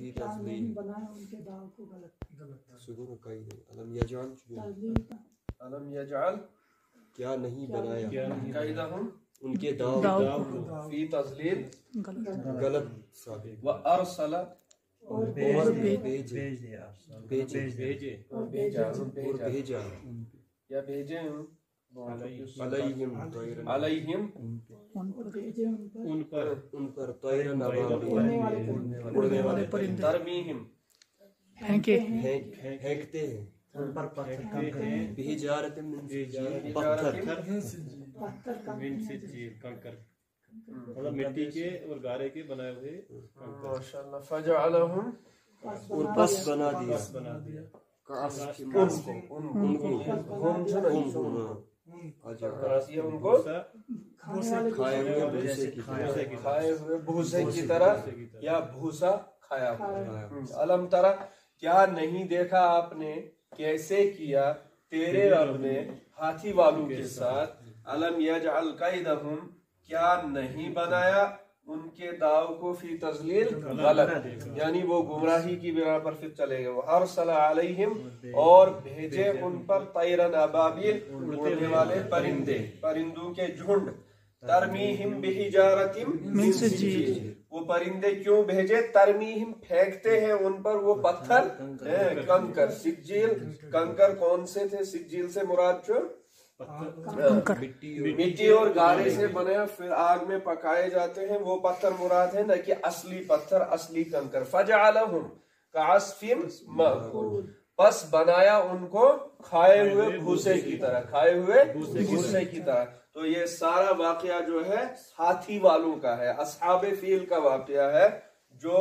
فی تضلیل بنایا ان کے داؤ کو غلط سکون قید علم یجعل علم یجعل کیا نہیں بنایا قیدہم ان کے داؤ فی تضلیل غلط ثابت وارسل اور اور بھیجے بھیجا یا بھیجے ہم علیہم طیرن علیہم ان پر بھیجے ان پر طیرن اڑنے ابابیل والے پرندے ترمیہم پھینکے پھینکتے ہیں ان پر پتھر بحجارۃ من سجیل پتھر کا من سجیل کنکر مطلب مٹی کے اور گارے کے بنائے ہوئے ماشاءاللہ فجعلہم اور پس بنا دیا ان کو کھائے ہوئے بھوسے کی کھائے ہوئے بھوسے کی طرح یا بھوسا کھایا ہوا علم ترا کیا نہیں دیکھا آپ نے کیسے کیا تیرے رب نے ہاتھی والوں کے ساتھ علم یجعل قیدہم کیا نہیں بنایا ان کے داؤ کو فی تضلیل غلط یعنی وہ گمراہی کی بنا پر پھر چلے گئے وارسل علیہم اور بھیجے ان پر طیرن ابابیل اڑنے والے پرندوں کے جھنڈ ترمیہم بحجارۃ من سجیل وہ پرندے کیوں بھیجے ترمیہم پھینکتے ہیں ان پر وہ پتھر کنکر سجیل کنکر کون سے تھے سجیل سے مراد جو مٹی اور گارے سے بنے پھر آگ میں پکائے جاتے ہیں وہ پتھر مراد ہے نہ کہ اصلی پتھر اصلی کنکر فجعلہم کعصف مأکول پس بنایا ان کو کھائے ہوئے بھوسے کی طرح کھائے ہوئے بھوسے کی طرح تو یہ سارا واقعہ جو ہے ہاتھی والوں کا ہے اصحاب فیل کا واقعہ ہے جو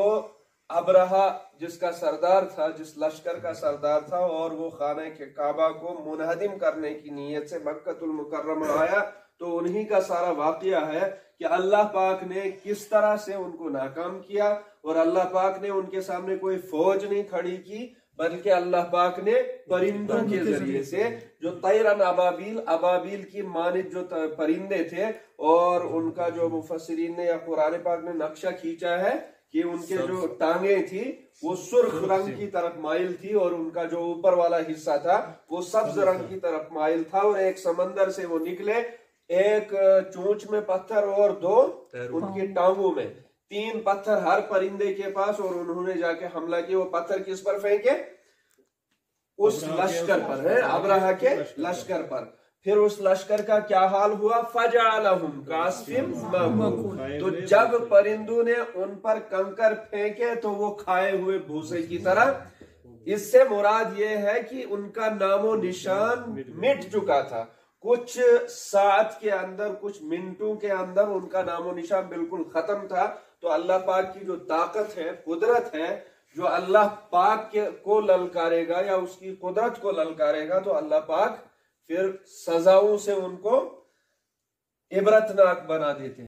ابرہا جس کا سردار تھا جس لشکر کا سردار تھا اور وہ خانہ کے کعبہ کو منہدم کرنے کی نیت سے مکہ المکرمہ آیا تو انہی کا سارا واقعہ ہے کہ اللہ پاک نے کس طرح سے ان کو ناکام کیا اور اللہ پاک نے ان کے سامنے کوئی فوج نہیں کھڑی کی بلکہ اللہ پاک نے پرندوں کے ذریعے سے جو طیرن ابابیل کی مانند جو پرندے تھے اور ان کا جو مفسرین نے یا قرآن پاک نے نقشہ کھینچا ہے کہ ان کے جو ٹانگیں تھی وہ سرخ رنگ کی طرف مائل تھی اور ان کا جو اوپر والا حصہ تھا وہ سبز رنگ کی طرف مائل تھا اور ایک سمندر سے وہ نکلے ایک چونچ میں پتھر اور دو ان کی ٹانگوں میں 3 پتھر ہر پرندے کے پاس اور انہوں نے جا کے حملہ کیا وہ پتھر کس پر پھینکے اس لشکر پر ہے ابرہا کے لشکر پر پھر اس لشکر کا کیا حال ہوا فجعلہم کعصف مأکول تو جب پرندوں نے ان پر کنکر پھینکے تو وہ کھائے ہوئے بھوسے کی طرح اس سے مراد یہ ہے کہ ان کا نام و نشان مٹ چکا تھا کچھ ساعت کے اندر کچھ منٹوں کے اندر ان کا نام و نشان بالکل ختم تھا تو اللہ پاک کی جو طاقت ہے قدرت ہے جو اللہ پاک کو للکارے گا یا اس کی قدرت کو للکارے گا تو اللہ پاک پھر سزاؤں سے ان کو عبرتناک بنا دیتے ہیں